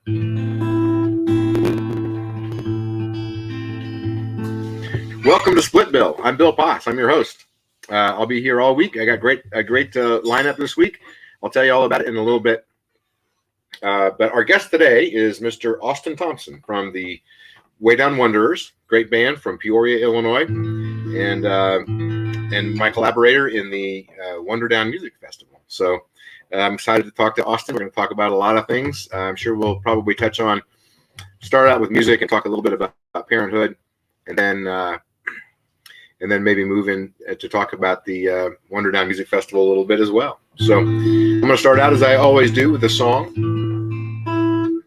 Welcome to Split Bill. I'm Bill Potts. I'm your host. I'll be here all week. I got a great lineup this week. I'll tell you all about it in a little bit. But our guest today is Mr. Austin Thompson from the Way Down Wanderers, great band from Peoria, Illinois, and my collaborator in the Wonder Down Music Festival. So I'm excited to talk to Austin. We're going to talk about a lot of things. I'm sure we'll probably start out with music and talk a little bit about parenthood, and then maybe move in to talk about the Wonder Down Music Festival a little bit as well. So I'm going to start out, as I always do, with a song.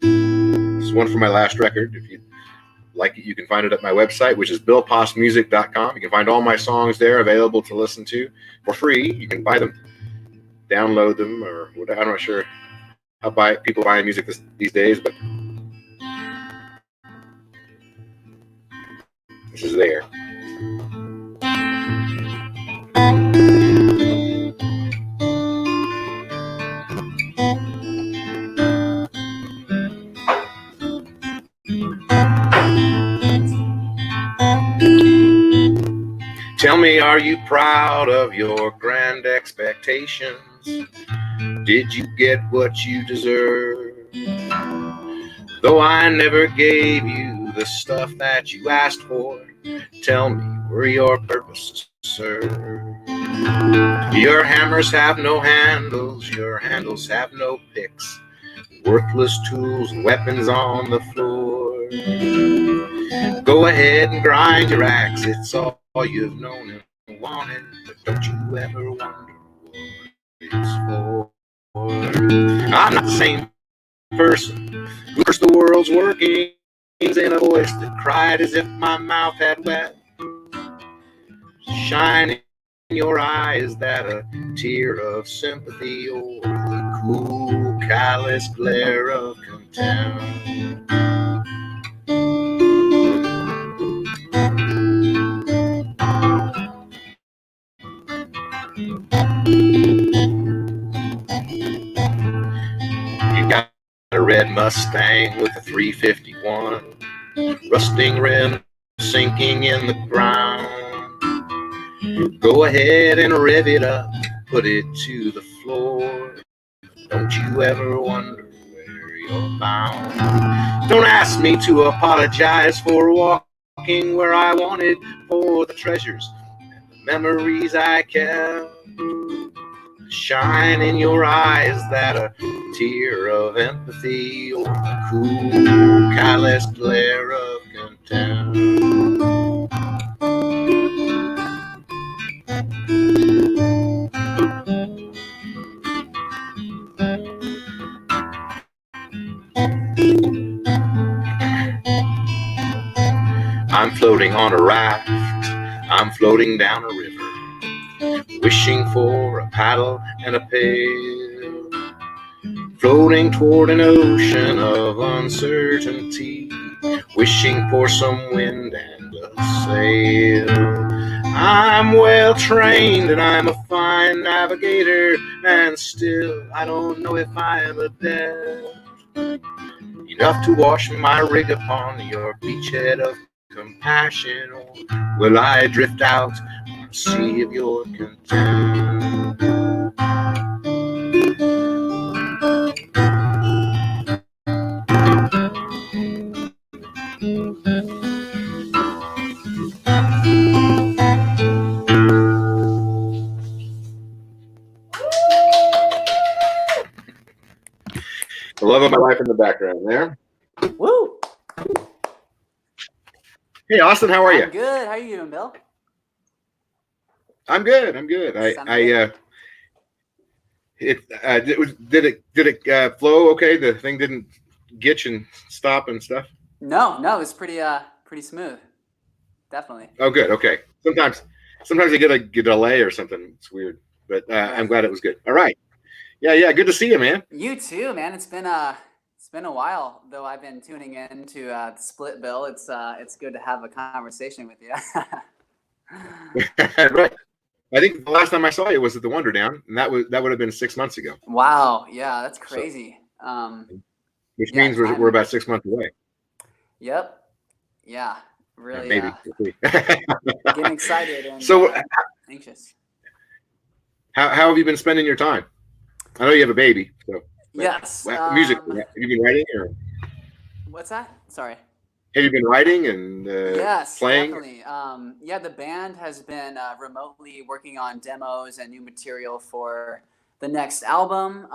This is one from my last record. If you like it, you can find it at my website, which is billpossmusic.com. You can find all my songs there available to listen to for free. You can buy them, download them, or whatever. I'm not sure how people buy music these days, but this is there. Tell me, are you proud of your grand expectations? Did you get what you deserve? Though I never gave you the stuff that you asked for, tell me, were your purposes served? Your hammers have no handles, your handles have no picks, worthless tools and weapons on the floor. Go ahead and grind your axe, it's all you've known and wanted, but don't you ever wonder what it's for. I'm not the same person who cursed the world's workings in a voice that cried as if my mouth had wet. Shine in your eye, is that a tear of sympathy or the cool, callous glare of contempt? You got a red Mustang with a 351, rusting rim sinking in the ground. Go ahead and rev it up, put it to the floor. Don't you ever wonder where you're bound? Don't ask me to apologize for walking where I wanted, for the treasures and the memories I kept. Shine in your eyes, that a tear of empathy or the cool, callous glare of contempt? I'm floating on a raft, I'm floating down a river, wishing for a paddle and a pail, floating toward an ocean of uncertainty, wishing for some wind and a sail. I'm well trained and I'm a fine navigator, and still I don't know if I am adept enough to wash my rig upon your beachhead of compassion, or will I drift out on the sea of your contempt? The love of my life in the background there. Woo! Hey, Austin, how are you? I'm good. How are you doing, Bill? I'm good. Did it flow okay? The thing didn't glitch and stop and stuff? No, it was pretty smooth. Definitely. Oh, good. Okay. Sometimes I get a delay or something. It's weird, but I'm glad it was good. All right. Yeah. Good to see you, man. You too, man. It's been a while, though. I've been tuning in to the Split Bill. It's good to have a conversation with you. Right. I think the last time I saw you was at the Wonder Down, and that would have been 6 months ago. Wow. Yeah, that's crazy. which Yeah, means we're about 6 months away. Yep. Yeah. Really Maybe. getting excited and So, anxious. how have you been spending your time? I know you have a baby. So, Yes. Music. Have you been writing, or What's that? Sorry. have you been writing and Yes, playing? definitely. Yeah, the band has been remotely working on demos and new material for the next album.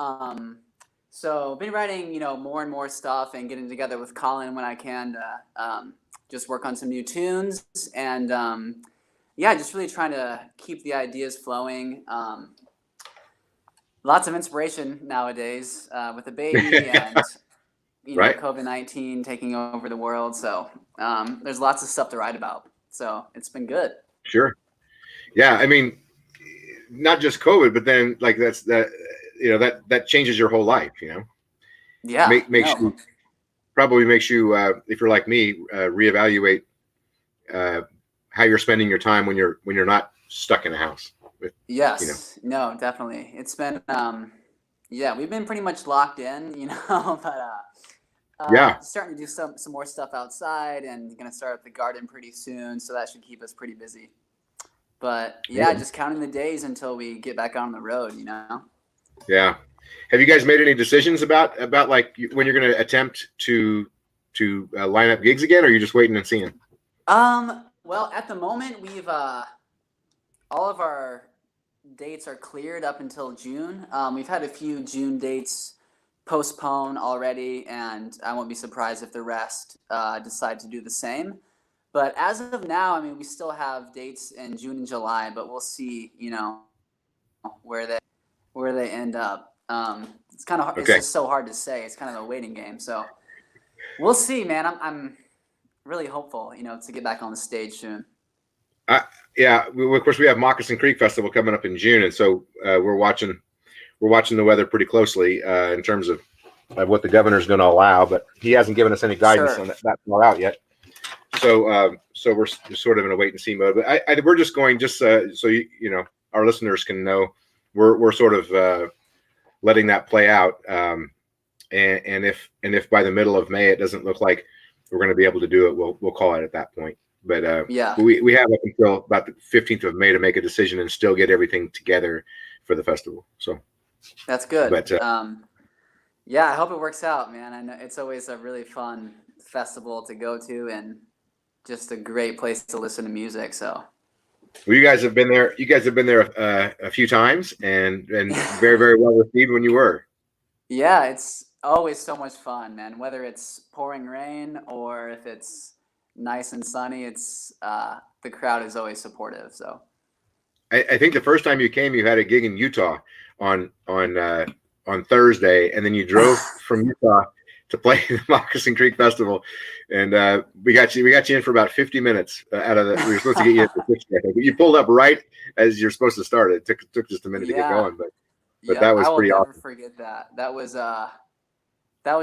So been writing, more and more stuff and getting together with Colin when I can to just work on some new tunes and yeah, just really trying to keep the ideas flowing. Lots of inspiration nowadays with the baby and Right. COVID-19 taking over the world. So there's lots of stuff to write about. So it's been good. Sure. Yeah. I mean, not just COVID, but then like that changes your whole life. Yeah. Probably makes you, if you're like me, reevaluate how you're spending your time when you're not stuck in a house. Yes. No, definitely. It's been yeah, we've been pretty much locked in, but starting to do some more stuff outside and going to start up the garden pretty soon, so that should keep us pretty busy. But yeah, just counting the days until we get back on the road. Yeah. Have you guys made any decisions about like when you're going to attempt to line up gigs again, or are you just waiting and seeing? Well, at the moment we've all of our dates are cleared up until June. We've had a few June dates postpone already, and I won't be surprised if the rest decide to do the same. But as of now, I mean, we still have dates in June and July, but we'll see, where they end up. It's kind of it's just so hard to say. It's kind of a waiting game. So we'll see, man. I'm really hopeful, to get back on the stage soon. Yeah, of course we have Moccasin Creek Festival coming up in June, and so we're watching the weather pretty closely in terms of what the governor's going to allow, but he hasn't given us any guidance on that far out yet. So we're sort of in a wait and see mode. But we're just going so our listeners can know we're sort of letting that play out. And if by the middle of May it doesn't look like we're going to be able to do it, we'll call it at that point. But we have up until about the 15th of May to make a decision and still get everything together for the festival. So that's good. But yeah, I hope it works out, man. I know it's always a really fun festival to go to and just a great place to listen to music. So well, you guys have been there. You guys have been there a few times and very, very well received when you were. Yeah, it's always so much fun, man. Whether it's pouring rain or if it's nice and sunny, it's the crowd is always supportive. So I think the first time you came, you had a gig in Utah on Thursday, and then you drove from Utah to play the Moccasin Creek Festival, and we got you in for about 50 minutes out of we were supposed to get you in for 60, I think. But you pulled up right as you're supposed to start. It took just a minute to get going, but that was pretty awesome. I will never forget that. That was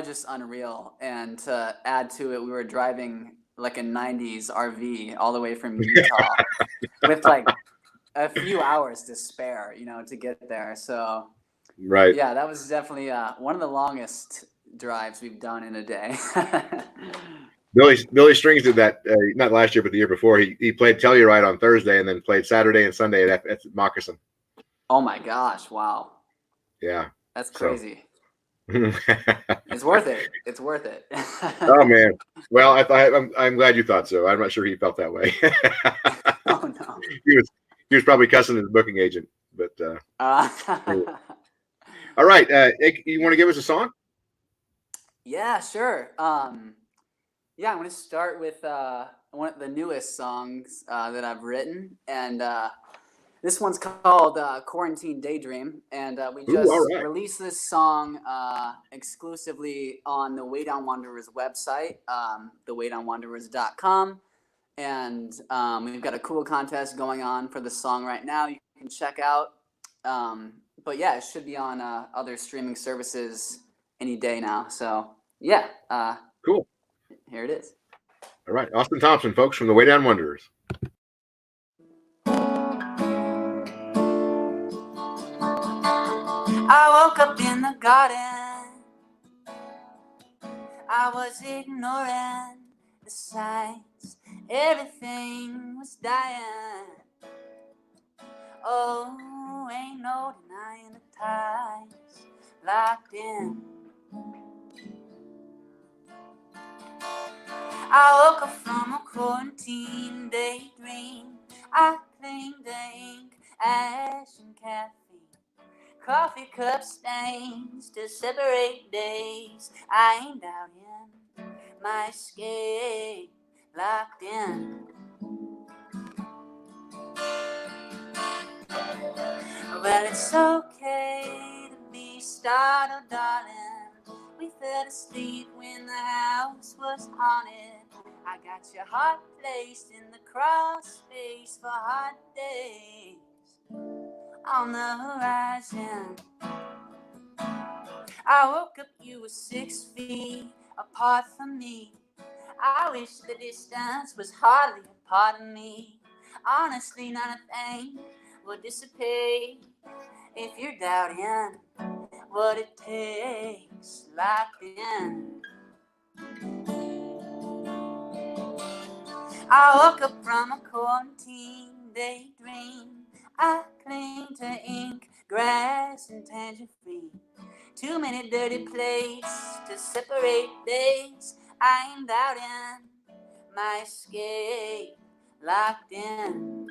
just unreal. And to add to it, we were driving like a 90s RV all the way from Utah with like a few hours to spare, to get there. So right. Yeah, that was definitely one of the longest drives we've done in a day. Billy Strings did that not last year, but the year before. He played Telluride on Thursday and then played Saturday and Sunday at Moccasin. Oh my gosh! Wow. Yeah, that's crazy. It's worth it. It's worth it. Oh man. Well, I'm glad you thought so. I'm not sure he felt that way. Oh no. He was probably cussing his booking agent, but. All right, you want to give us a song? Yeah, sure. Yeah, I'm going to start with one of the newest songs that I've written, and this one's called Quarantine Daydream, and we just released this song exclusively on the Way Down Wanderers website, thewaydownwanderers.com, and we've got a cool contest going on for the song right now you can check out. But yeah, it should be on other streaming services any day now. So yeah. Cool. Here it is. All right. Austin Thompson, folks, from the Way Down Wanderers. I woke up in the garden I was ignoring the signs. Everything was dying. Oh, ain't no denying the ties locked in. I woke up from a quarantine daydream. I cleaned the ink, ash and caffeine. Coffee cup stains to separate days. I ain't out in my escape, locked in. Well, it's okay to be startled, darling. We fell asleep when the house was haunted. I got your heart placed in the cross space for hot days on the horizon. I woke up, you were 6 feet apart from me. I wish the distance was hardly a part of me. Honestly, not a thing will dissipate if you're doubting what it takes, locked in. I woke up from a quarantine daydream. I cling to ink, grass, and tangerine. Too many dirty plates to separate days. I ain't doubting my escape, locked in.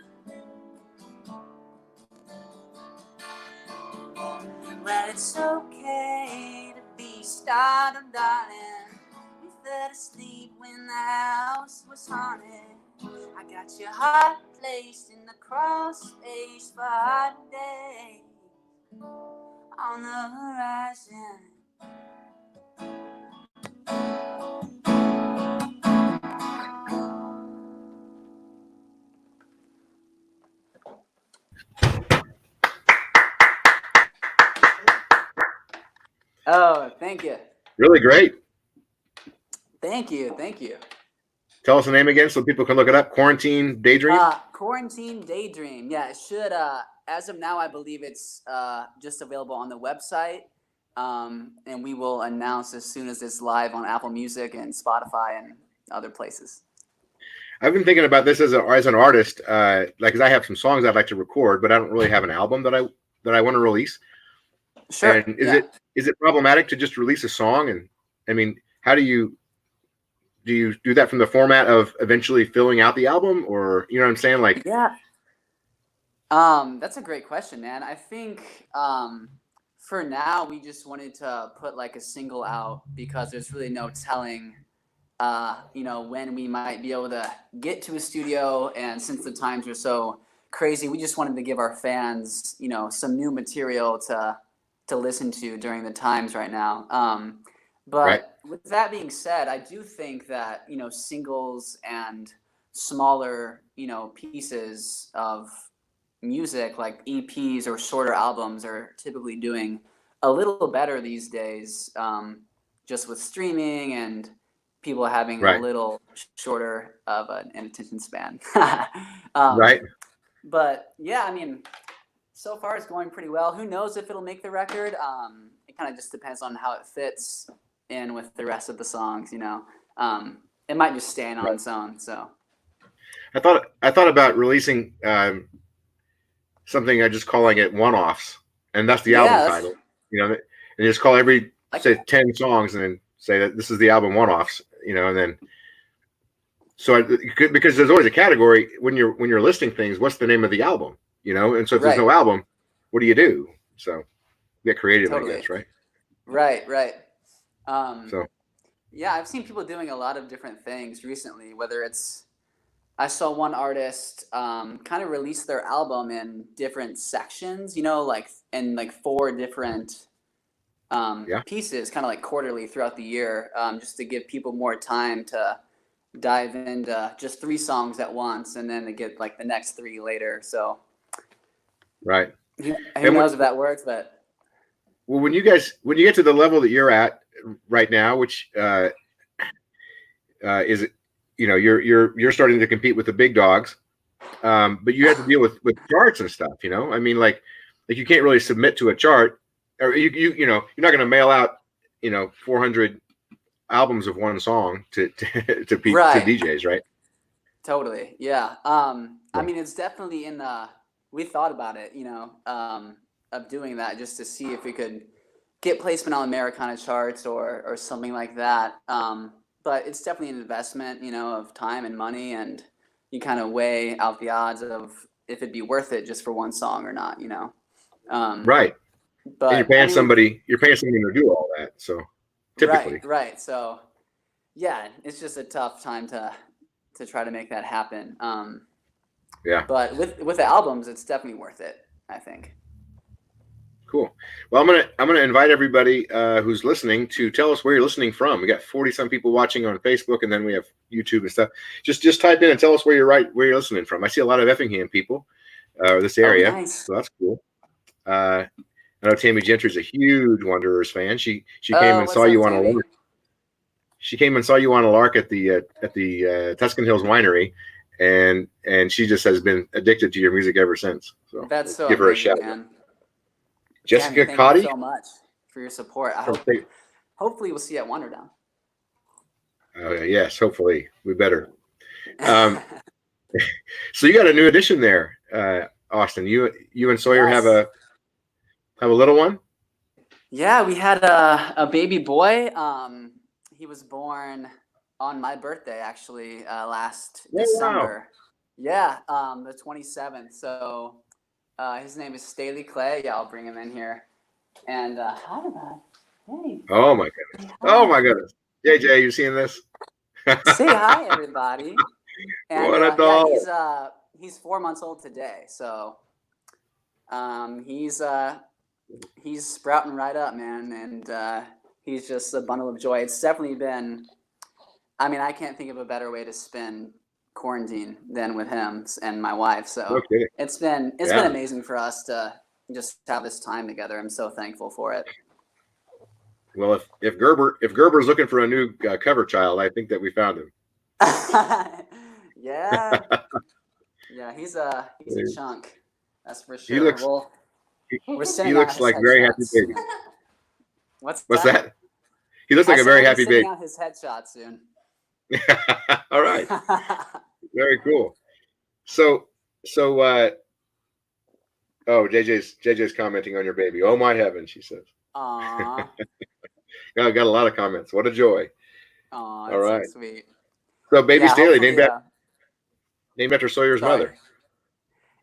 Well, it's okay to be startled, darling. We fell asleep when the house was haunted. I got your heart placed in the cross space for hot days on the horizon. Oh, thank you. Really great. Thank you. Tell us the name again so people can look it up. Quarantine Daydream? Quarantine Daydream. Yeah, it should, as of now, I believe it's just available on the website. And we will announce as soon as it's live on Apple Music and Spotify and other places. I've been thinking about this as an artist, like, 'cause I have some songs I'd like to record, but I don't really have an album that I want to release. Sure. And is it problematic to just release a song? And I mean, how do you do that from the format of eventually filling out the album, or you know what I'm saying? Like, yeah. That's a great question, man. I think for now we just wanted to put like a single out because there's really no telling when we might be able to get to a studio, and since the times are so crazy, we just wanted to give our fans, some new material to listen to during the times right now. But right. With that being said, I do think that, singles and smaller, pieces of music like EPs or shorter albums are typically doing a little better these days, just with streaming and people having Right. a little shorter of an attention span. Right. But yeah, I mean, so far it's going pretty well. Who knows if it'll make the record? It kind of just depends on how it fits in with the rest of the songs, It might just stand on its own. So I thought about releasing something, I just calling it one-offs, and that's the album title. And just call every say 10 songs and then say that this is the album one-offs, and then because there's always a category when you're listing things, what's the name of the album, and so if there's no album, what do you do? So get creative, totally. I guess, right? Right. So yeah, I've seen people doing a lot of different things recently, whether it's, I saw one artist kind of release their album in different sections, in 4 different pieces, kind of like quarterly throughout the year, just to give people more time to dive into just 3 songs at once, and then to get like the next 3 later. So right. Who knows if that works, but when you get to the level that you're at right now, which is, you're starting to compete with the big dogs, but you have to deal with charts and stuff. I mean, like you can't really submit to a chart, or you're not going to mail out 400 albums of one song to Right. DJs, right? Totally. Yeah. I Yeah. mean, it's definitely in the. We thought about it, of doing that just to see if we could get placement on Americana charts or something like that. But it's definitely an investment, of time and money, and you kind of weigh out the odds of if it'd be worth it just for one song or not. Right. And But I mean, you're paying somebody to do all that. So typically, right. So yeah, it's just a tough time to try to make that happen. yeah. But with the albums, it's definitely worth it, I think. Cool. Well, I'm gonna invite everybody who's listening to tell us where you're listening from. We got 40 some people watching on Facebook, and then we have YouTube and stuff. Just type in and tell us where you're listening from. I see a lot of Effingham people, this area, Nice. so that's cool. I know Tammy Gentry's a huge Wanderers fan. She came and saw you on a lark. She came and saw you on a lark at the Tuscan Hills Winery, and she just has been addicted to your music ever since. So that's so give her a amazing, shout. man. Jessica Thank Cotty. you so much for your support. Hopefully we'll see you at Wonder Down. Yes, hopefully we better. So you got a new addition there, Austin. You and Sawyer Yes. have a little one. Yeah, we had a baby boy. He was born on my birthday, actually, last December. Yeah, the 27th. So his name is Staley Clay. Yeah, I'll bring him in here. And hi, bud. Hey. Oh my goodness. Oh my goodness. JJ, you seeing this? Say hi, everybody. And, what a doll. Yeah, he's 4 months old today. So he's sprouting right up, man. And he's just a bundle of joy. It's definitely been, I mean, I can't think of a better way to spend quarantine than with him and my wife. So it's been amazing for us to just have this time together. I'm so thankful for it. Well, if Gerber's looking for a new cover child, I think that we found him. Yeah, he's a chunk. That's for sure. He looks like a very happy baby. What's that? He looks like a very happy baby. Out his headshot soon. All right. Very cool. So JJ's commenting on your baby. Oh my heavens, she says. Aww. I got a lot of comments. What a joy. Aww, all right. So sweet. So baby Staley named after Sawyer's mother.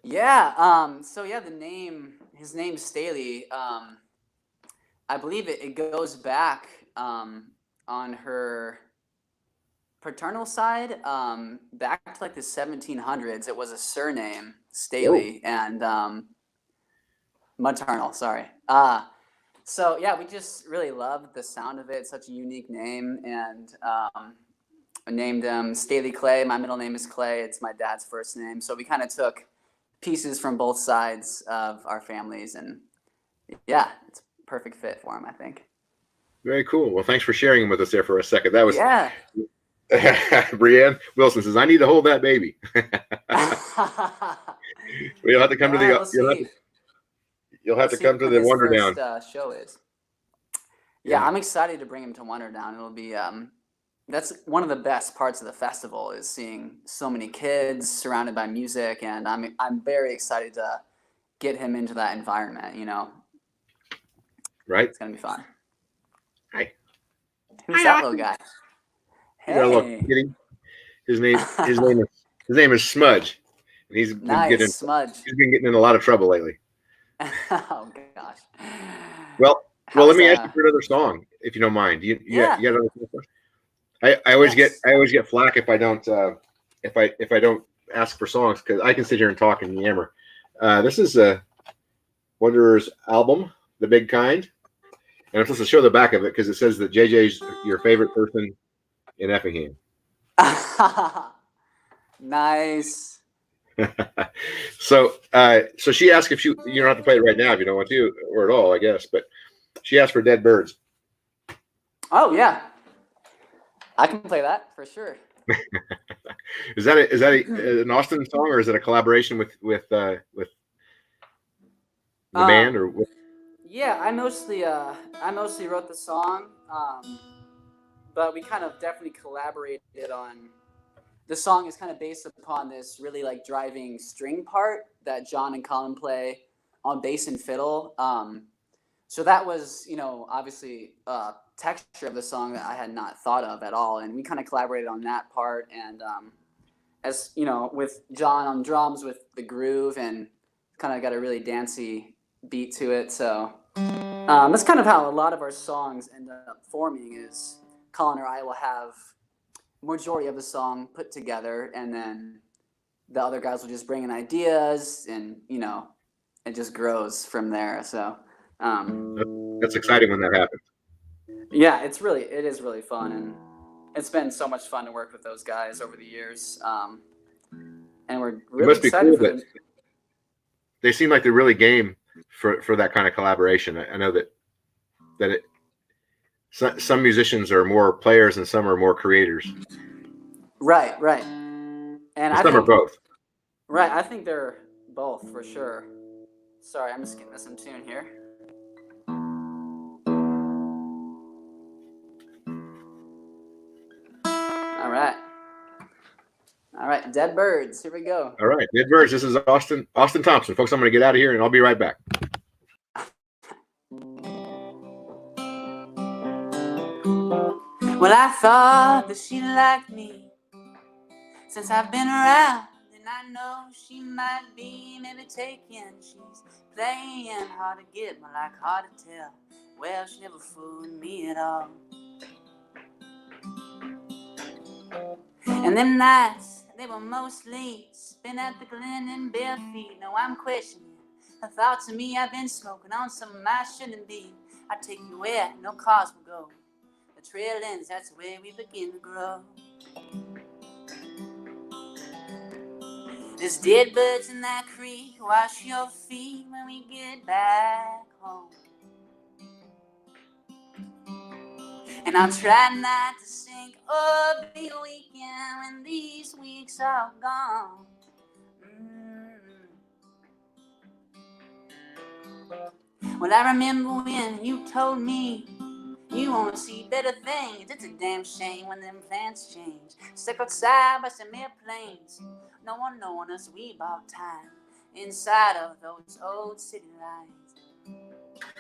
Yeah. So yeah, his name's Staley. I believe it goes back on her paternal side, back to like the 1700s. It was a surname, Staley, and maternal. Sorry. So yeah, we just really loved the sound of it. It's such a unique name, and I named him Staley Clay. My middle name is Clay. It's my dad's first name. So we kind of took pieces from both sides of our families, and yeah, it's a perfect fit for him, I think. Very cool. Well, thanks for sharing him with us there for a second. That was Brianne Wilson says, "I need to hold that baby." You'll have to come to the. You'll have to come to the Wonder Down. Show is. Yeah, I'm excited to bring him to Wonder Down. It'll be that's one of the best parts of the festival is seeing so many kids surrounded by music, and I'm very excited to get him into that environment. Right. It's gonna be fun. Hi. Who's that little guy? Hey. Look, his name is Smudge, and he's been Smudge. He's been getting in a lot of trouble lately. Oh gosh. Well, let me ask you for another song, if you don't mind. You got another song? I always get flack if I don't ask for songs, because I can sit here and talk and yammer. This is Wanderer's album, The Big Kind, and I'm supposed to show the back of it because it says that JJ's your favorite person in Effingham. Nice. So she asked if you don't have to play it right now if you don't want to, or at all, I guess. But she asked for Dead Birds. Oh yeah, I can play that for sure. Is that an Austin song, or is it a collaboration with the band, or what? Yeah, I mostly wrote the song, but we kind of definitely collaborated on. The song is kind of based upon this really like driving string part that John and Colin play on bass and fiddle. So that was, obviously texture of the song that I had not thought of at all, and we kind of collaborated on that part. And as with John on drums with the groove, and kind of got a really dancey beat to it. So that's kind of how a lot of our songs end up forming. Is Colin or I will have majority of the song put together, and then the other guys will just bring in ideas, and it just grows from there. So that's exciting when that happens. Yeah, it is really fun, and it's been so much fun to work with those guys over the years. And we're really excited for them. They seem like they're really game for that kind of collaboration. I know that some musicians are more players and some are more creators. Right. And I some think, are both. Right, I think they're both for sure. Sorry, I'm just getting this in tune here. All right, Dead Birds. Here we go. All right, Dead Birds. This is Austin Thompson. Folks, I'm going to get out of here, and I'll be right back. Well, I thought that she liked me since I've been around, and I know she might be maybe taken. She's playing hard to get, but like hard to tell. Well, she never fooled me at all. And them nights, they were mostly spent at the Glen and bare feet. No, I'm questioning the thoughts of me. I've been smoking on something I shouldn't be. I take you where no cars will go. The trail ends, that's where we begin to grow. There's dead birds in that creek. Wash your feet when we get back home. And I'll try not to sink or be a weekend when these weeks are gone. Well, I remember when you told me you want to see better things. It's a damn shame when them plans change. Stuck outside by some airplanes. No one knowing us, we bought time inside of those old city lines.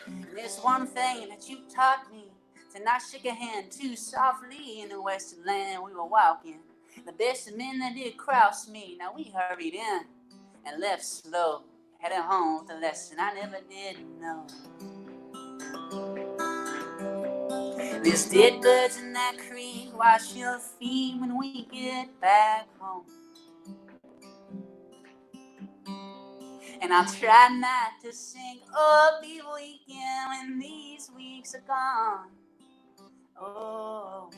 And there's one thing that you taught me, to not shake a hand too softly in the western land we were walking. The best of men that did cross me. Now we hurried in and left slow, heading home with a lesson I never did know. There's dead birds in that creek. Wash your feet when we get back home. And I'll try not to sink or be weekend when these weeks are gone. Oh.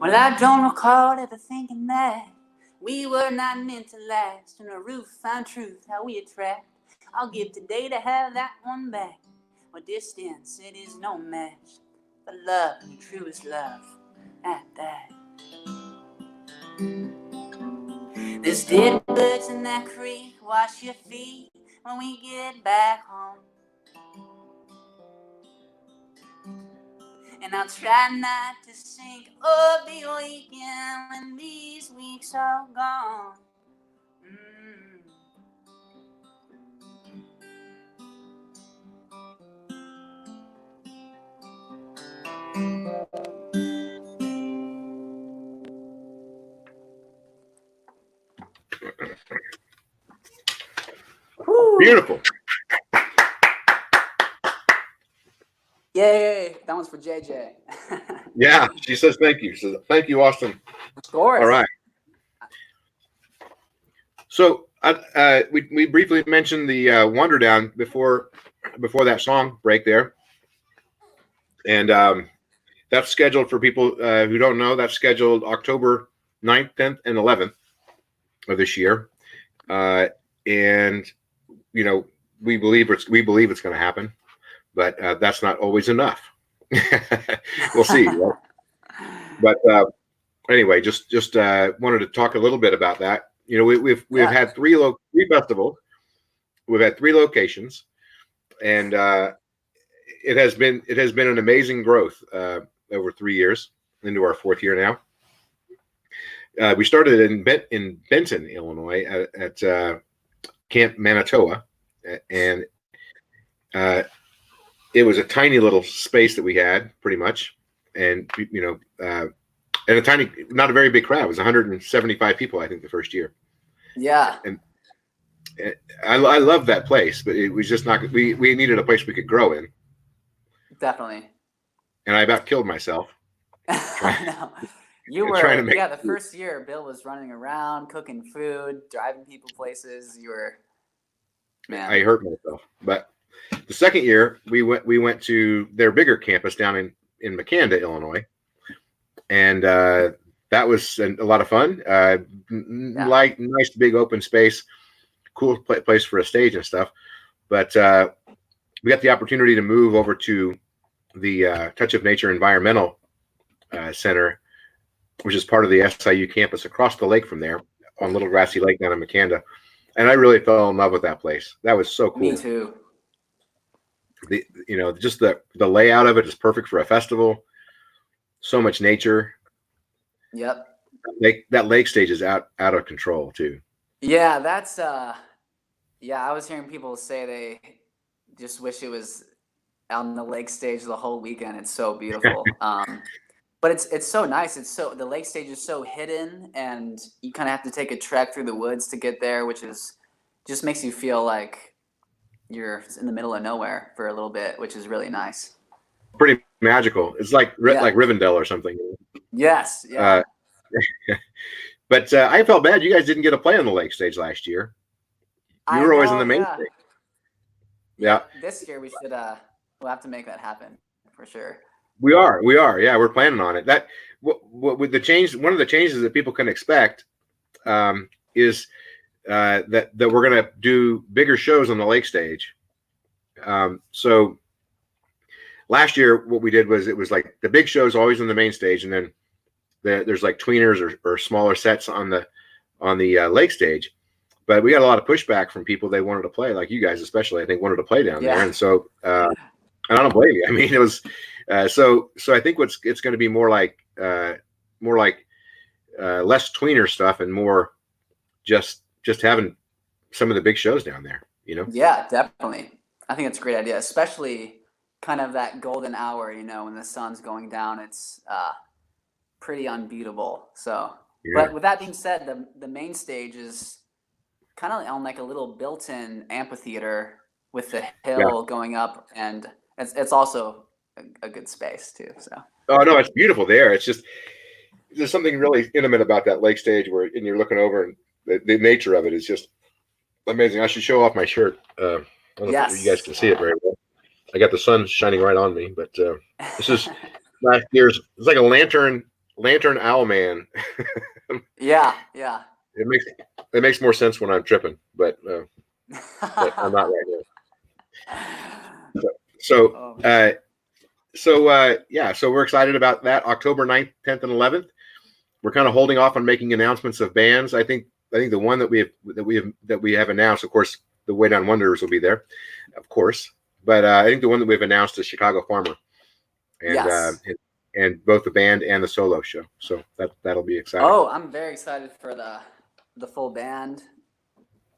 Well, I don't recall ever thinking that we were not meant to last. And the roof found truth, how we attract. I'll give today to have that one back. For distance, it is no match. But love, and the truest love, at that. There's dead birds in that creek. Wash your feet when we get back home. And I'll try not to sink or be weekend when these weeks are gone. Beautiful. Yay! That one's for JJ. Yeah, she says thank you. So thank you, Austin. Of course. All right. So we briefly mentioned the Wonder Down before that song break there, and that's scheduled for people who don't know. That's scheduled October 9th, 10th, and 11th of this year, and we believe it's going to happen, but that's not always enough. We'll see. Right? But anyway, just wanted to talk a little bit about that. You know, we've had three festivals. We've had 3 locations, and it has been an amazing growth over 3 years into our 4th year now. We started in Benton, Illinois, at Camp Manitoba, and it was a tiny little space that we had, pretty much, and and a tiny, not a very big crowd. It was 175 people, I think, the first year. Yeah, and I love that place, but it was just not. We needed a place we could grow in. Definitely. And I about killed myself. No. You were, the first year Bill was running around, cooking food, driving people places. You were, man. I hurt myself. But the second year, we went to their bigger campus down in McAnda, Illinois. And that was a lot of fun. Like nice big open space, cool place for a stage and stuff. But we got the opportunity to move over to the Touch of Nature Environmental Center, which is part of the SIU campus across the lake from there on Little Grassy Lake down in McAnda. And I really fell in love with that place. That was so cool. Me too. Just the layout of it is perfect for a festival. So much nature. Yep. That lake stage is out of control too. Yeah, that's I was hearing people say they just wish it was on the lake stage the whole weekend. It's so beautiful. But it's so nice. The lake stage is so hidden, and you kind of have to take a trek through the woods to get there, which just makes you feel like you're in the middle of nowhere for a little bit, which is really nice. Pretty magical. It's like Rivendell or something. Yes. Yeah. But I felt bad you guys didn't get to play on the lake stage last year. You were always on the main stage. Yeah. This year we should we'll have to make that happen for sure. We are. Yeah, we're planning on it. That what with the change. One of the changes that people can expect is that we're going to do bigger shows on the lake stage. So last year, what we did was it was like the big shows always on the main stage, and then there's like tweeners or smaller sets on the lake stage. But we got a lot of pushback from people. They wanted to play, like you guys especially, I think, wanted to play down there, and so and I don't blame you. I mean, it was so I think it's going to be more like less tweener stuff and more just having some of the big shows down there. Yeah, definitely. I think it's a great idea, especially kind of that golden hour. When the sun's going down, it's pretty unbeatable. So, but with that being said, the main stage is kind of on like a little built-in amphitheater with the hill going up, and it's also a good space too. So. Oh no, it's beautiful there. It's just there's something really intimate about that lake stage and you're looking over, and the nature of it is just amazing. I should show off my shirt. I don't know if you guys can see it very well. I got the sun shining right on me, but this is last year's. It's like a lantern owl man. Yeah. It makes more sense when I'm tripping, but I'm not right now. So we're excited about that. October 9th, 10th, and 11th. We're kind of holding off on making announcements of bands. I think the one that we have announced, of course, the Way Down Wanderers will be there, of course. But I think the one that we've announced is Chicago Farmer, and both the band and the solo show. So that'll be exciting. Oh, I'm very excited for the full band.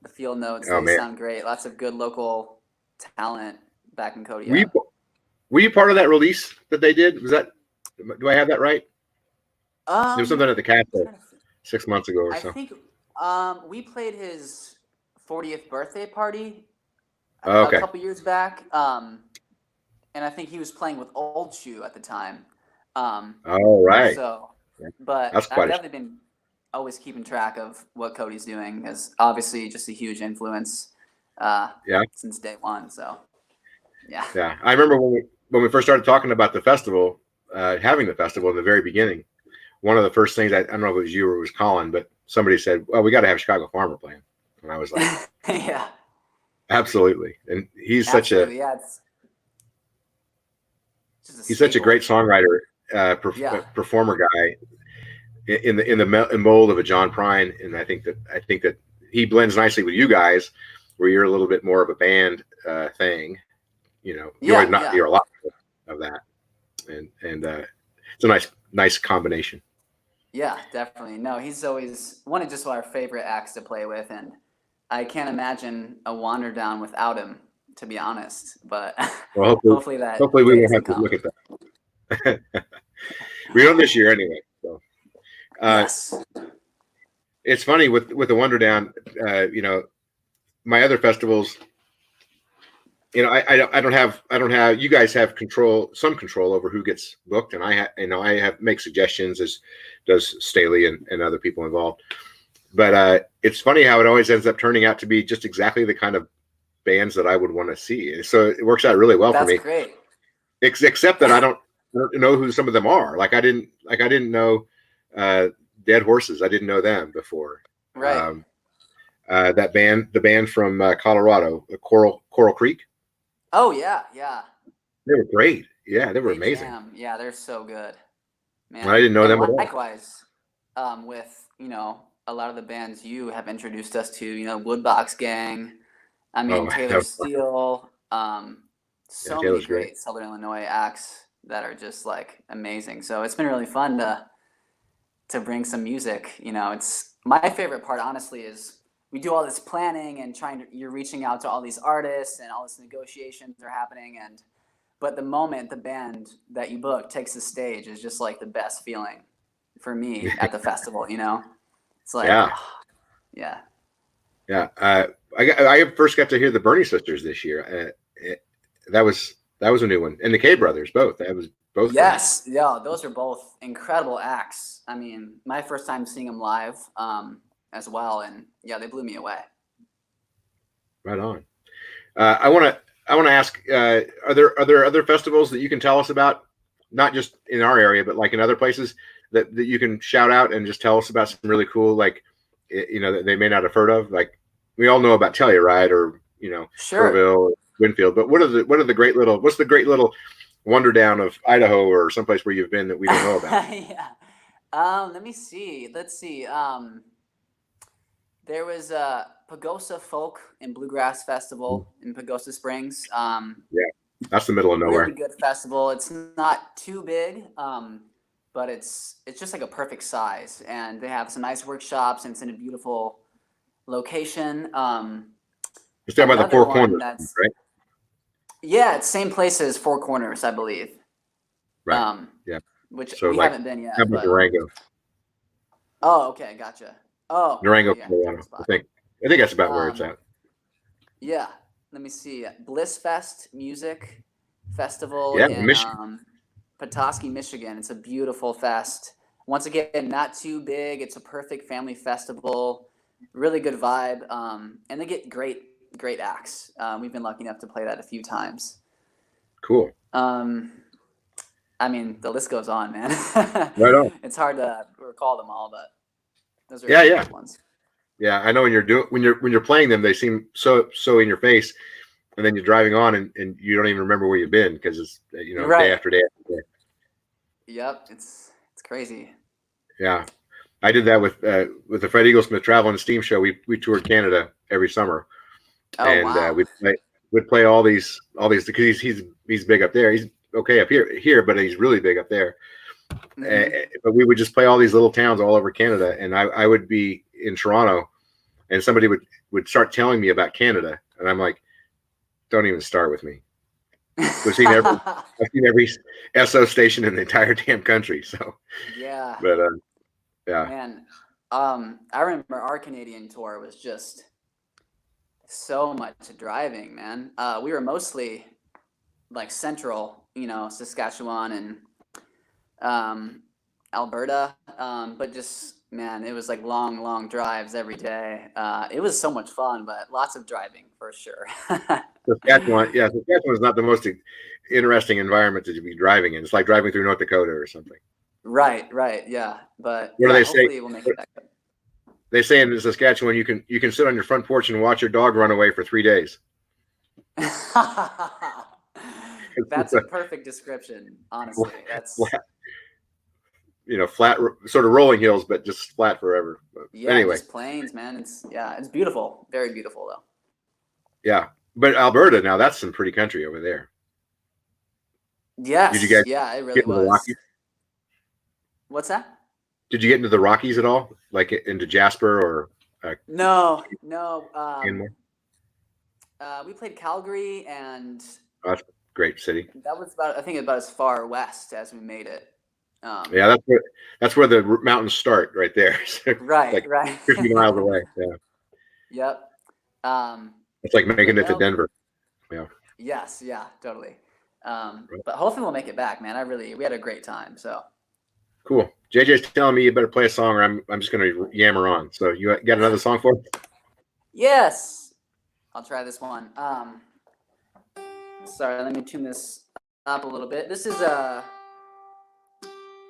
The field notes, they sound great. Lots of good local talent back in Kodiak. Were you part of that release that they did? Do I have that right? There was something at the castle 6 months ago or so. I think we played his 40th birthday party a couple years back. And I think he was playing with Old Shoe at the time. All right. So, but I've definitely been always keeping track of what Cody's doing, is obviously just a huge influence since day one. So, yeah. I remember when we first started talking about the festival, having the festival in the very beginning, one of the first things, I don't know if it was you or it was Colin, but somebody said, well, we got to have Chicago Farmer playing. And I was like, yeah, absolutely. And he's such a great songwriter. performer guy in the mold of a John Prine, and I think that he blends nicely with you guys, where you're a little bit more of a band thing. You're a lot of that, and it's a nice combination. Yeah, definitely. No, he's always one of just our favorite acts to play with, and I can't imagine a Wander Down without him, to be honest. But well, hopefully we won't have to look at that. We don't this year anyway. So yes. It's funny with the Wander Down. My other festivals. I don't have. You guys have some control over who gets booked, and I make suggestions, as does Staley and other people involved. But it's funny how it always ends up turning out to be just exactly the kind of bands that I would want to see. So it works out really well for me. That's great. Except that I don't know who some of them are. I didn't know Dead Horses. I didn't know them before. Right. The band from Colorado, Coral Creek. Oh yeah. They were great. Yeah, they were amazing. Jam. Yeah, they're so good. Man, I didn't know them at all. Likewise, with a lot of the bands you have introduced us to, Woodbox Gang. I mean, Taylor Steele. So many great Southern Illinois acts that are just like amazing. So it's been really fun to bring some music. It's my favorite part, honestly, is we do all this planning and you're reaching out to all these artists and all these negotiations are happening, but the moment the band that you book takes the stage is just like the best feeling for me at the festival. It's like yeah. I first got to hear the Bernie Sisters this year. That was a new one, and the K Brothers both. That was both. Yes, yeah, those are both incredible acts. I mean, my first time seeing them live. As well, and they blew me away. Right on. I want to ask: are there other festivals that you can tell us about, not just in our area, but like in other places that you can shout out and just tell us about some really cool, like that they may not have heard of? Like we all know about Telluride or sure. Kerrville or Winfield, but what's the great little Wonder Down of Idaho or someplace where you've been that we don't know about? Let me see. Let's see. There was a Pagosa Folk and Bluegrass Festival in Pagosa Springs. That's the middle of nowhere. Really good festival. It's not too big, but it's just like a perfect size, and they have some nice workshops, and it's in a beautiful location. It's down by the Four Corners, right? Yeah, it's same place as Four Corners, I believe. Right. Which so we haven't been yet. How about Durango? Oh, okay, gotcha. Oh, Durango, Colorado. I think that's about where it's at. Yeah, let me see. Bliss Fest Music Festival in Petoskey, Michigan. It's a beautiful fest. Once again, not too big. It's a perfect family festival. Really good vibe, and they get great acts. We've been lucky enough to play that a few times. Cool. I mean, the list goes on, man. Right on. It's hard to recall them all, but those are good ones. Yeah, I know when you're playing them, they seem so in your face, and then you're driving on and you don't even remember where you've been because it's day after day after day. Yep, it's crazy. Yeah, I did that with the Fred Eaglesmith Travel and Steam Show. We toured Canada every summer, wow. we'd play all these because he's big up there. He's okay up here, but he's really big up there. But we would just play all these little towns all over Canada, and I would be in Toronto, and somebody would start telling me about Canada, and I'm like, don't even start with me. I've seen every SO station in the entire damn country. So yeah, but man, I remember our Canadian tour was just so much driving, man. We were mostly like central, Saskatchewan and Alberta, but just, man, it was like long drives every day. It was so much fun, but lots of driving for sure. Saskatchewan is not the most interesting environment to be driving in. It's like driving through North Dakota or something. Right, yeah. But what do they say? We'll make it back up. They say in Saskatchewan you can sit on your front porch and watch your dog run away for 3 days. That's a perfect description, honestly. flat, sort of rolling hills, but just flat forever. But Yeah, anyway, just plains, man. It's beautiful, very beautiful though. yeah. But Alberta, now that's some pretty country over there. Yes, Did you guys yeah, it really get into the was. Rockies? What's that? Did you get into the Rockies at all, like into Jasper or? No. Canmore? We played Calgary, and Oh, that's a great city. that was I think about as far west as we made it. Yeah, that's where the mountains start, right there. So Right, like right. 50 miles away. Yeah, Yep. it's like making it to no. Denver. Yeah. Yes, yeah, totally. But hopefully we'll make it back, man. We had a great time. So Cool. JJ's telling me you better play a song, or I'm just gonna yammer on. So you got another song for us? yes, I'll try this one. Sorry, let me tune this up a little bit. This is a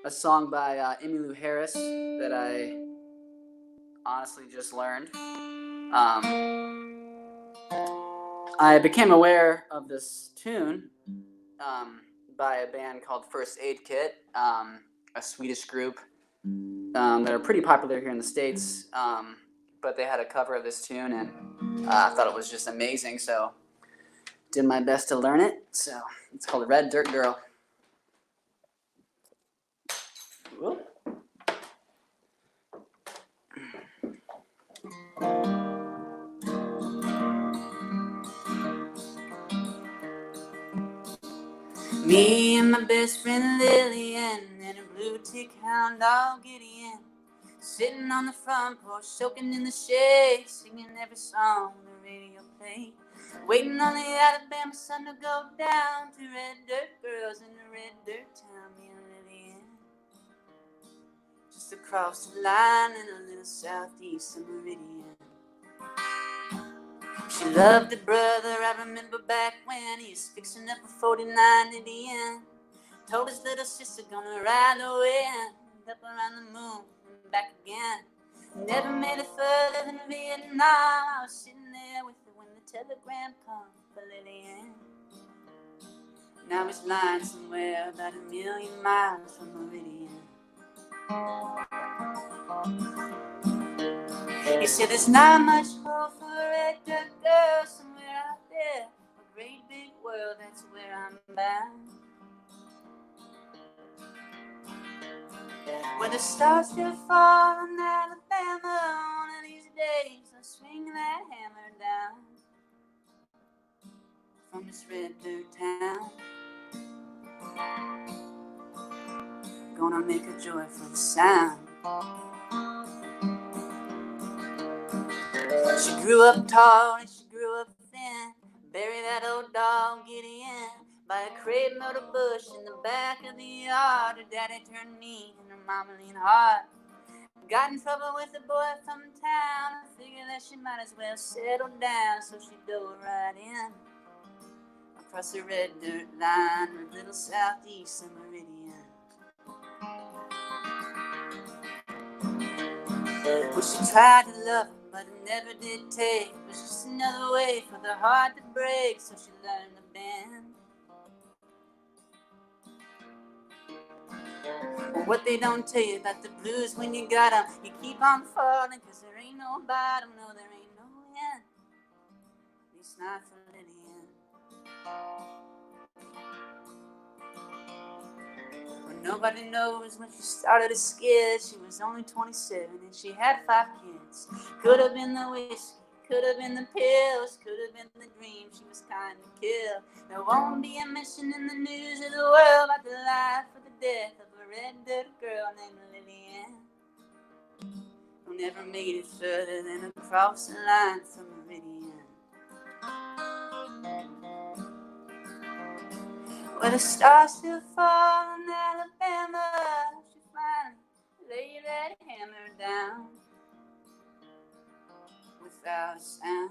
song by Emmylou Harris that I honestly just learned. I became aware of this tune by a band called First Aid Kit, a Swedish group that are pretty popular here in the States, but they had a cover of this tune, and I thought it was just amazing, so did my best to learn it. So it's called Red Dirt Girl. Whoop. Me and my best friend Lillian and a blue tick hound dog Gideon, sitting on the front porch, soaking in the shade, singing every song the radio played, waiting on the Alabama sun to go down to red dirt girls in the red dirt town. Me and Lillian, just across the line in a little southeast of Meridian. She loved her brother, I remember back when he was fixing up a 49 Indian. Told his little sister gonna ride the wind up around the moon and back again. Never made it further than Vietnam. I was sitting there with her when the telegram come for Lillian. Now he's lying somewhere about 1,000,000 miles from Meridian. He said there's not much hope for a red dirt girl somewhere out there, a great big world, that's where I'm bound. Where the stars still fall in Alabama, one of these days I'll swing that hammer down from this red dirt town. Gonna make a joyful sound. She grew up tall and she grew up thin, bury that old dog Gideon by a crepe myrtle bush in the back of the yard. Her daddy turned mean and her mama leaned hard. Got in trouble with a boy from town. I figured that she might as well settle down, so she dove right in across the red dirt line, a little southeast of Meridian. Well, she tried to love him, but it never did take. It was just another way for the heart to break, so she learned to bend. Well, what they don't tell you about the blues when you got them, you keep on falling, cause there ain't no bottom, no, there ain't no end. At least not for Lillian. Nobody knows when she started a skid. She was only 27 and she had 5 kids. Could have been the whiskey, could have been the pills, could have been the dream she was kind to kill. There won't be a mention in the news of the world about the life or the death of a red dirt girl named Lillian, who never made it further than across the line from Meridian. Where the stars still fall in Alabama, she finally laid that hammer down without a sound,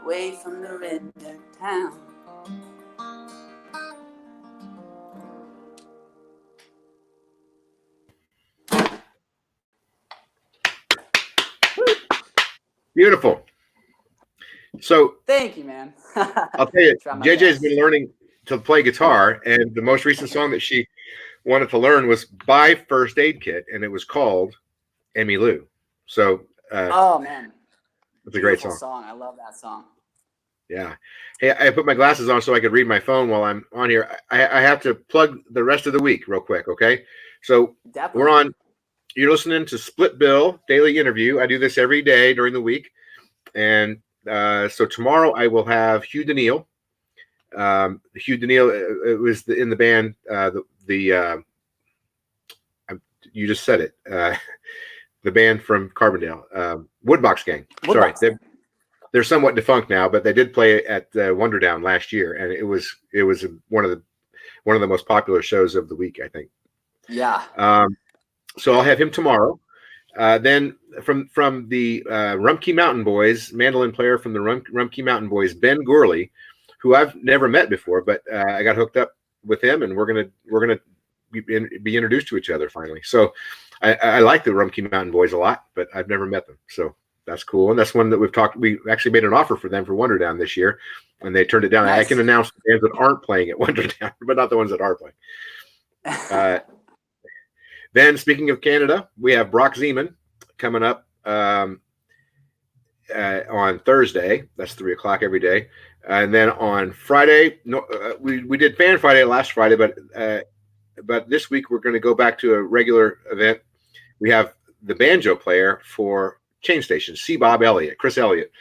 away from the red dirt town. Beautiful. So thank you, man. I'll tell you, JJ's been learning to play guitar, and the most recent song that she wanted to learn was by First Aid Kit, and it was called Emmylou. So oh man, it's a great beautiful song. I love that song. Yeah. Hey, I put my glasses on so I could read my phone while I'm on here. I have to plug the rest of the week real quick, okay? So Definitely. we're on. You're listening to Split Bill Daily Interview. I do this every day during the week, and so tomorrow I will have Hugh Daniil. Hugh Daniil was in the band. You just said it. The band from Carbondale, Woodbox Gang. Sorry, they're somewhat defunct now, but they did play at Wonderdown last year, and it was one of the most popular shows of the week, I think. Yeah. So I'll have him tomorrow. Then from the Rumpke Mountain Boys, mandolin player from the Rumpke Mountain Boys, Ben Gourley, who I've never met before, but I got hooked up with him, and we're gonna be introduced to each other finally. So I like the Rumpke Mountain Boys a lot, but I've never met them. So that's cool, and that's one that we actually made an offer for them for Wonderdown this year, and they turned it down. Nice. I can announce the bands that aren't playing at Wonderdown, but not the ones that are playing. Then, speaking of Canada, we have Brock Zeman coming up on Thursday. That's 3:00 every day, and then on Friday, we did Fan Friday last Friday, but this week we're going to go back to a regular event. We have the banjo player for Chain Station, C. Bob Elliott, Chris Elliott,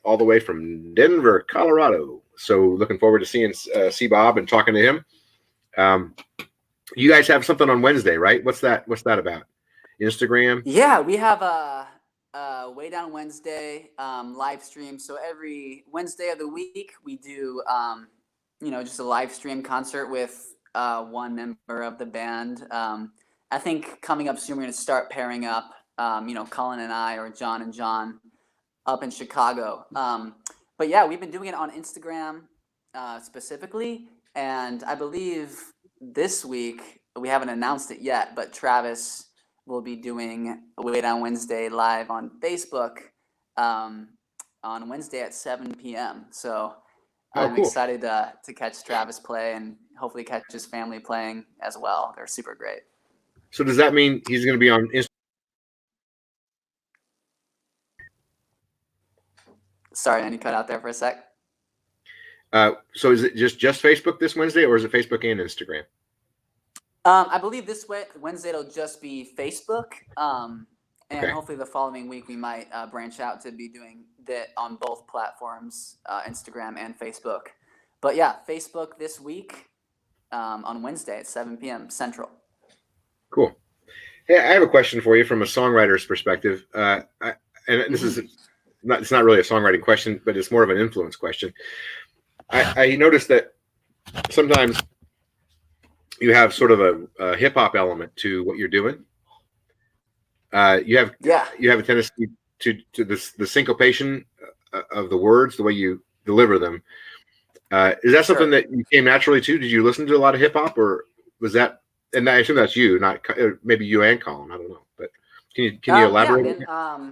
all the way from Denver, Colorado. So looking forward to seeing C. Bob and talking to him. You guys have something on Wednesday, right? What's that about? Instagram? Yeah, we have a Way Down Wednesday live stream. So every Wednesday of the week, we do just a live stream concert with one member of the band. I think coming up soon, we're going to start pairing up, Colin and I, or John and John up in Chicago. But yeah, we've been doing it on Instagram specifically. And I believe this week, we haven't announced it yet, but Travis will be doing Way Down Wednesday live on Facebook on Wednesday at 7 p.m. So I'm excited to catch Travis play and hopefully catch his family playing as well. They're super great. So does that mean he's going to be on Instagram? Sorry, I cut out there for a sec. So is it just Facebook this Wednesday, or is it Facebook and Instagram? I believe this Wednesday it'll just be Facebook, and hopefully the following week we might branch out to be doing that on both platforms, Instagram and Facebook. But yeah, Facebook this week on Wednesday at 7 p.m. Central. Cool. Hey, I have a question for you from a songwriter's perspective, and this is it's not really a songwriting question, but it's more of an influence question. I noticed that sometimes you have sort of a hip hop element to what you're doing. You have a tendency to the syncopation of the words, the way you deliver them. Is that something that you came naturally to? Did you listen to a lot of hip hop, or was that? And I assume that's you, not maybe you and Colin. I don't know, but can you elaborate? Yeah,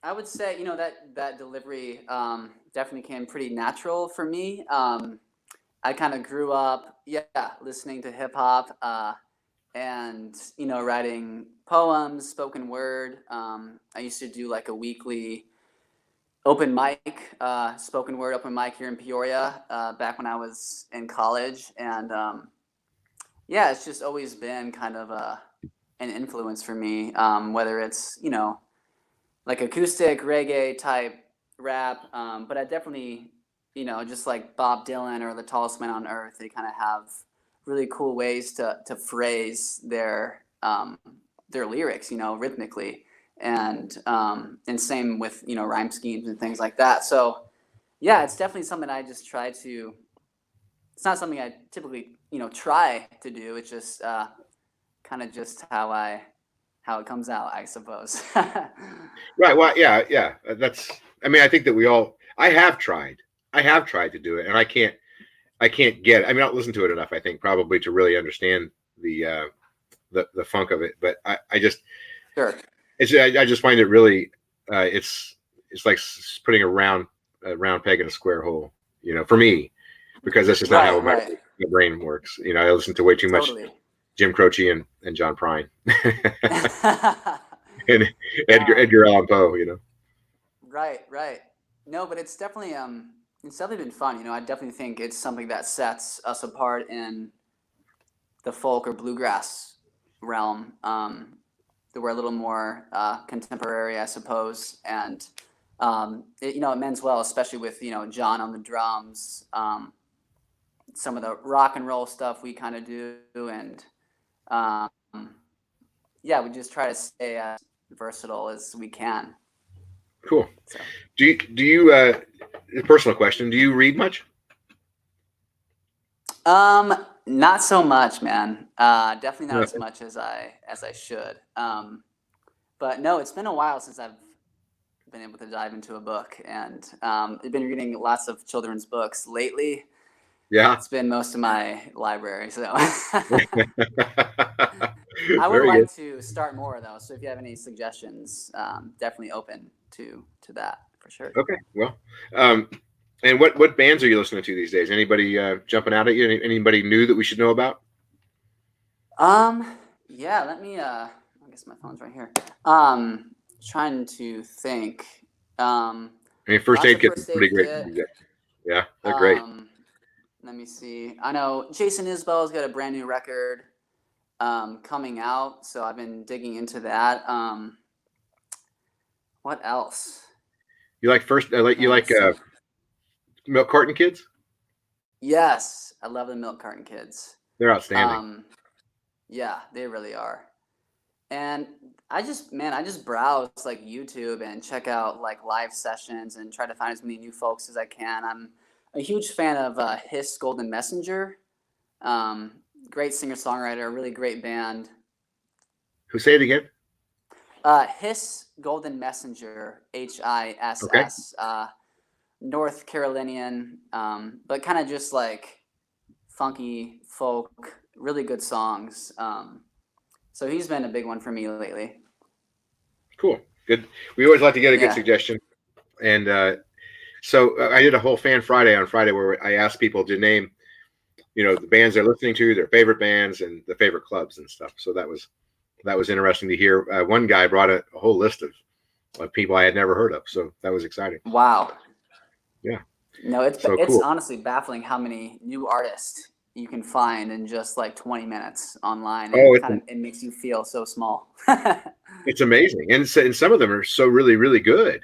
I would say that delivery definitely came pretty natural for me. I kind of grew up, listening to hip hop and writing poems, spoken word. I used to do like a weekly open mic, spoken word open mic here in Peoria back when I was in college, and it's just always been kind of an influence for me, whether it's like acoustic reggae type rap, but I definitely just like Bob Dylan or the Tallest Man on Earth, they kind of have really cool ways to phrase their lyrics, rhythmically, and same with rhyme schemes and things like that. So yeah, it's definitely something I just try to. It's not something I typically try to do. It's just kind of just how it comes out, I suppose. Right. Well, yeah. That's. I mean, I think that I have tried to do it, and I can't get it. I mean, I don't listen to it enough, I think, probably to really understand the funk of it. But I just, sure. I just find it really, it's like putting a round peg in a square hole, for me. because that's just not how my Right. brain works. You know, I listen to way too much Totally. Jim Croce and John Prine Yeah. and Edgar Allan Poe. You know. Right. No, but it's definitely been fun. You know, I definitely think it's something that sets us apart in the folk or bluegrass realm. That we're a little more contemporary, I suppose, and it mends well, especially with John on the drums, some of the rock and roll stuff we kind of do, and um, yeah, we just try to stay as versatile as we can. Cool. So. Do you a personal question? Do you read much? Not so much, man. Definitely not as Nothing. much as I should. But no, it's been a while since I've been able to dive into a book, and I've been reading lots of children's books lately. Yeah. It's been most of my library, so I would Very like good. to start more though. So if you have any suggestions, definitely open to that for sure. Okay. Well, and what bands are you listening to these days? Anybody jumping out at you? Anybody new that we should know about? Yeah. Let me. I guess my phone's right here. Trying to think. I mean, First Lots Aid of Kit's First pretty Aid great. Kit. Yeah, they're great. Let me see. I know Jason Isbell's got a brand new record coming out, so I've been digging into that. What else? You like Milk Carton Kids? Yes, I love the Milk Carton Kids. They're outstanding. Yeah, they really are. And I just browse like YouTube and check out like live sessions and try to find as many new folks as I can. I'm a huge fan of Hiss Golden Messenger. Great singer-songwriter, really great band. Who, say it again? Hiss Golden Messenger, Hiss. Okay. North Carolinian, but kind of just like funky folk, really good songs. So he's been a big one for me lately. Cool. Good. We always like to get a good Yeah. suggestion. And so I did a whole Fan Friday on Friday where I asked people to name, the bands they're listening to, their favorite bands, and the favorite clubs and stuff. So that was interesting to hear. One guy brought a whole list of people I had never heard of. So that was exciting. Wow. Yeah. No, it's cool. honestly baffling how many new artists you can find in just like 20 minutes online. It makes you feel so small. It's amazing. And some of them are so really, really good.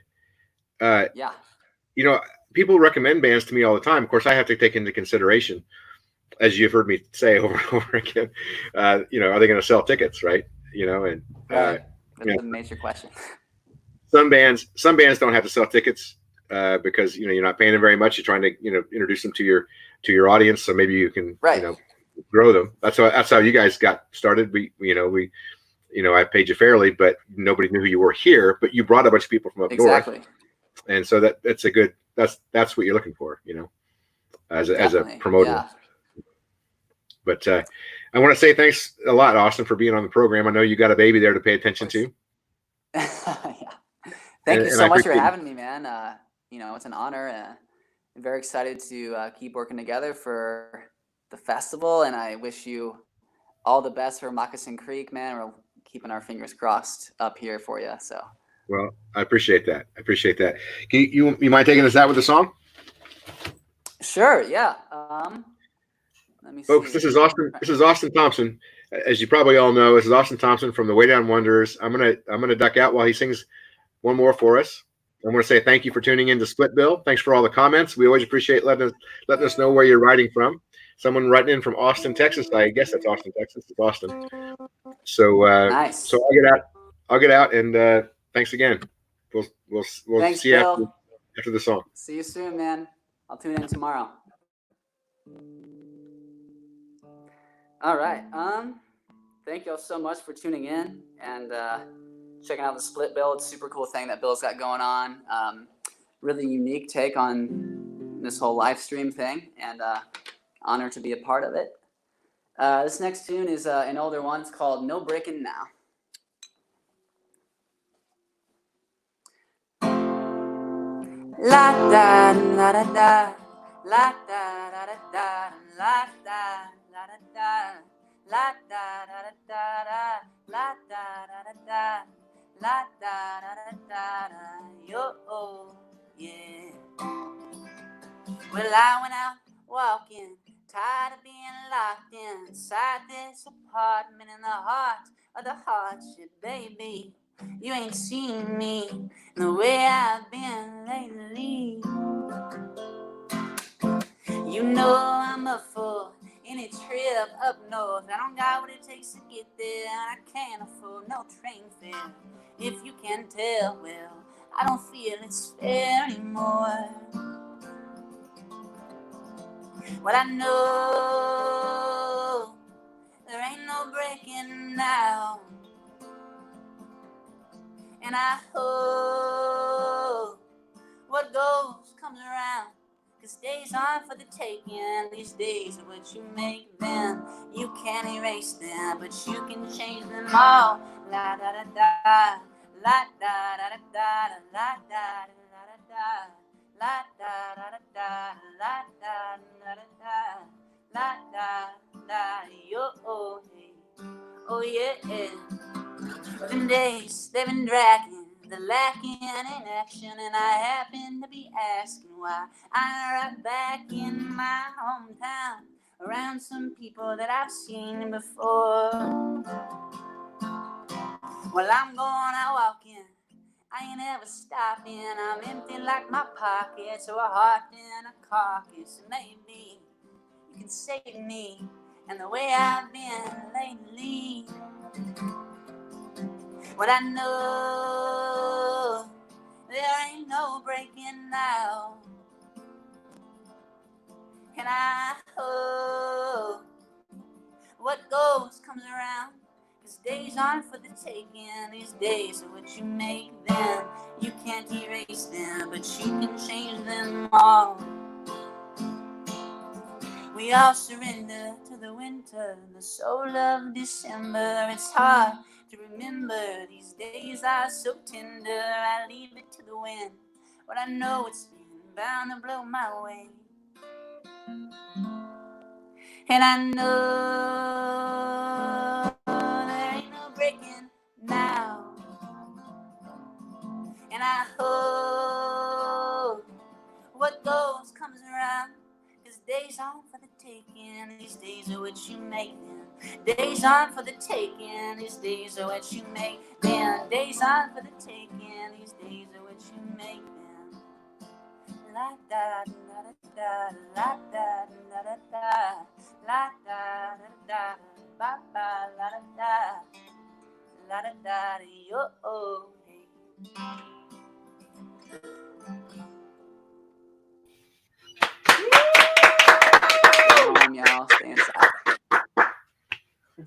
Yeah. People recommend bands to me all the time. Of course, I have to take into consideration, as you've heard me say over and over again, are they going to sell tickets, right? Right. That's a major question. Some bands don't have to sell tickets because you're not paying them very much. You're trying to introduce them to your audience, so maybe you can grow them. That's how you guys got started. I paid you fairly, but nobody knew who you were here. But you brought a bunch of people from up north, and so that's a good. That's what you're looking for, as a promoter. Yeah. But I want to say thanks a lot, Austin, for being on the program. I know you got a baby there to pay attention to. Yeah. Thank you so much for having me, man. It's an honor. I'm very excited to keep working together for the festival, and I wish you all the best for Moccasin Creek, man. We're keeping our fingers crossed up here for you. So. Well, I appreciate that. Can you mind taking us out with a song? Sure. Yeah. Let me Folks, see. This is Austin Thompson. As you probably all know, this is Austin Thompson from the Way Down Wonders. I'm gonna duck out while he sings one more for us. I want to say thank you for tuning in to Split Bill. Thanks for all the comments. We always appreciate letting us know where you're writing from. Someone writing in from Austin, Texas. I guess that's Austin, Texas. It's Austin. So nice. So I'll get out, and thanks again. We'll thanks, see you Bill. after the song. See you soon, man. I'll tune in tomorrow. All right. Thank y'all so much for tuning in and checking out the Split Bill. It's a super cool thing that Bill's got going on. Really unique take on this whole live stream thing, and honored to be a part of it. This next tune is an older one. It's called No Breakin' Now. La da la da da La da da da da, la da da da da, la da da da da, la da da da da, la da da da da, yo, yeah. Well, I went out walking, tired of being locked inside this apartment in the heart of the hardship, baby. You ain't seen me the way I've been lately. You know I'm up for any trip up north. I don't got what it takes to get there, and I can't afford no train fare. If you can tell, well, I don't feel it's fair anymore. Well, I know there ain't no breaking now, and I hope what goes comes around. 'Cause days aren't for the taking. These days are what you make them. You can't erase them, but you can change them all. La da da da, la da da da da, la da da da da, la da da da da, la da da da da, la da da, yo, oh, hey. Oh yeah. Them days they've been dragging, the lacking in action, and I happen to be asking why I'm right back in my hometown, around some people that I've seen before. Well, I'm going out walking, I ain't ever stopping. I'm empty like my pockets, or a heart in a carcass. Maybe you can save me and the way I've been lately. What I know, there ain't no breaking now, and I hope what goes comes around. 'Cause days aren't for the taking. These days are what you make them. You can't erase them, but you can change them all. We all surrender to the winter, the soul of December. It's hard to remember, these days are so tender. I leave it to the wind, but I know it's been bound to blow my way. And I know there ain't no breaking now, and I hope what goes comes around. 'Cause days aren't for the taking. These days are what you make them. Days aren't for the taking. These days are what you make them. Days aren't for the taking. These days are what you make them. La da da da da, la da da da da, la da da da, ba ba la da da, la da da yo, oh, hey. Home, y'all. Stay inside.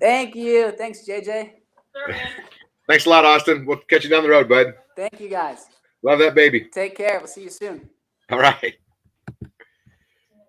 Thank you. Thanks, JJ. Thanks a lot, Austin. We'll catch you down the road, bud. Thank you, guys. Love that baby. Take care. We'll see you soon. All right.